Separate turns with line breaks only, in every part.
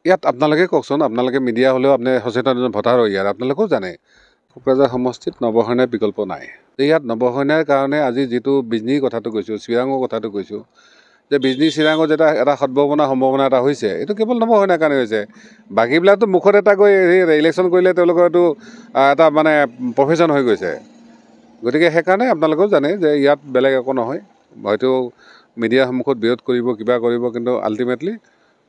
ইয়াত আপোনালোকে কওকচোন, আপোনালোকে মিডিয়া হ'লেও আপুনি সচেতন এজন ভোটাৰ হয় ইয়াৰ, আপোনালোকেও জানে কোকৰাঝাৰ সমষ্টিত নৱসেনাৰ বিকল্প নাই। ইয়াত নৱসেনাৰ কাৰণে আজি যিটো বিজনীৰ কথাটো কৈছোঁ, চিৰাঙৰ কথাটো কৈছোঁ, যে বিজনী চিৰাঙৰ যেটা এটা সম্ভাৱনা এটা হৈছে, এইটো কেৱল নৱসেনাৰ কাৰণে হৈছে। বাকীবিলাকতো মুখত এটা গৈ ইলেকশ্যন কৰিলে তেওঁলোকৰ এইটো এটা মানে প্ৰফেশ্যন হৈ গৈছে। গতিকে সেইকাৰণে আপোনালোকেও জানে যে ইয়াত বেলেগ একো নহয়, হয়তো মিডিয়াৰ সন্মুখত বিৰোধ কৰিব, কিবা কৰিব, কিন্তু আল্টিমেটলি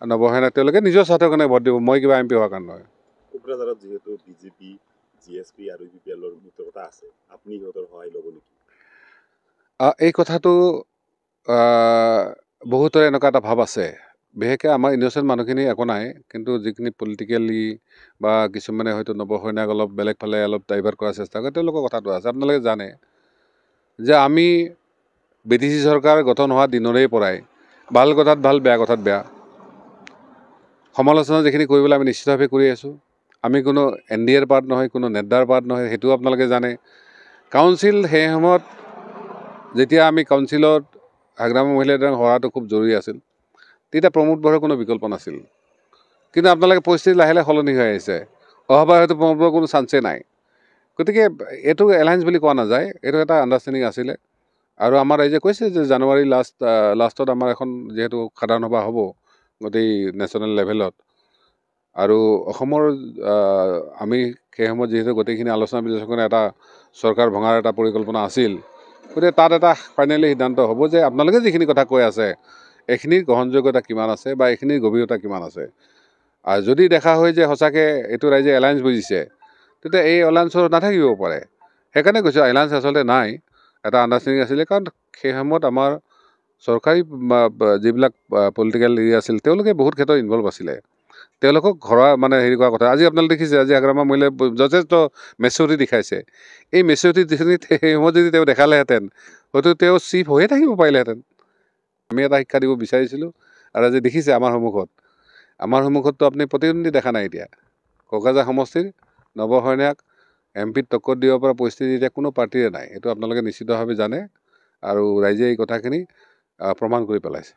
নৱসেনা তেওঁলোকে নিজৰ স্বাৰ্থৰ কাৰণে ভোট দিব, মই কিবা MP হোৱাৰ কাৰণে নহয়।
কোকৰাঝাৰত যিহেতু BJP, GSP আৰু UPL মিত্ৰতা আছে, আপুনি সিহঁতৰ সহায় ল'ব নেকি?
এই কথাটো বহুতৰে এনেকুৱা এটা ভাৱ আছে। বিশেষকৈ আমাৰ ইন'চেণ্ট মানুহখিনি একো নাই, কিন্তু যিখিনি পলিটিকেলি বা কিছুমানে হয়তো নৱসেনাক অলপ বেলেগ ফালে অলপ ডাইভাৰ্ট কৰাৰ চেষ্টা কৰে, তেওঁলোকৰ কথাটো আছে। আপোনালোকে জানে যে আমি BTC চৰকাৰ গঠন হোৱা দিনৰে পৰাই ভাল কথাত ভাল, বেয়া কথাত বেয়া সমালোচনা যিখিনি কৰিবলৈ আমি নিশ্চিতভাৱে কৰি আছোঁ। আমি কোনো NDAৰ পাৰ্ট নহয়, কোনো নেডাৰ পাৰ্ট নহয়, সেইটোও আপোনালোকে জানে। কাউন্সিল সেই সময়ত যেতিয়া আমি কাউন্সিলত হাগ্ৰামী মহিলা হৰাটো খুব জৰুৰী আছিল, তেতিয়া প্ৰমোদ বড়োৰ কোনো বিকল্প নাছিল। কিন্তু আপোনালোকে পৰিস্থিতি লাহে লাহে সলনি হৈ আহিছে, অহাবাৰ হয়তো প্ৰমোদ বড়োৰ কোনো চান্সেই নাই। গতিকে এইটো এলায়েন্স বুলি কোৱা নাযায়, এইটো এটা আণ্ডাৰষ্টেণ্ডিং আছিলে। আৰু আমাৰ ৰাইজে কৈছে যে জানুৱাৰী লাষ্টত আমাৰ এখন যিহেতু সাধাৰণ সভা হ'ব গোটেই নেশ্যনেল লেভেলত, আৰু অসমৰ আমি সেই সময়ত যিহেতু গোটেইখিনি আলোচনা বিলোচনা এটা চৰকাৰ ভঙাৰ এটা পৰিকল্পনা আছিল, গতিকে তাত এটা ফাইনেলি সিদ্ধান্ত হ'ব যে আপোনালোকে যিখিনি কথা কৈ আছে এইখিনিৰ গ্ৰহণযোগ্যতা কিমান আছে বা এইখিনিৰ গভীৰতা কিমান আছে। আৰু যদি দেখা হয় যে সঁচাকৈ এইটো ৰাইজে এলায়েন্স বুজিছে, তেতিয়া এই এলায়েন্সৰ নাথাকিব পাৰে। সেইকাৰণে কৈছোঁ এলায়েন্স আচলতে নাই, এটা আণ্ডাৰষ্টেণ্ডিং আছিলে। কাৰণ সেই সময়ত আমাৰ চৰকাৰী যিবিলাক পলিটিকেল আছিল, তেওঁলোকে বহুত ক্ষেত্ৰত ইনভল্ভ আছিলে, তেওঁলোকক ঘৰৰ মানে হেৰি কৰা কথা। আজি আপোনালোকে দেখিছে, আজি হাগ্ৰামা মহিলাই যথেষ্ট মেচিউৰিটি দেখাইছে। এই মেচিউৰিটি যিখিনি সেই সময়ত যদি তেওঁ দেখালেহেঁতেন, হয়তো তেওঁ চিফ হৈয়ে থাকিব পাৰিলেহেঁতেন। আমি এটা শিক্ষা দিব বিচাৰিছিলোঁ, আৰু আজি দেখিছে আমাৰ সন্মুখততো আপুনি প্ৰতিদ্বন্দ্বী দেখা নাই এতিয়া। কোকৰাঝাৰ সমষ্টিৰ নৱসেনাক MPত টক্কৰ দিব পৰা পৰিস্থিতি এতিয়া কোনো পাৰ্টীৰে নাই, এইটো আপোনালোকে নিশ্চিতভাৱে জানে, আৰু ৰাইজে এই কথাখিনি প্ৰমাণ কৰি পেলাইছে।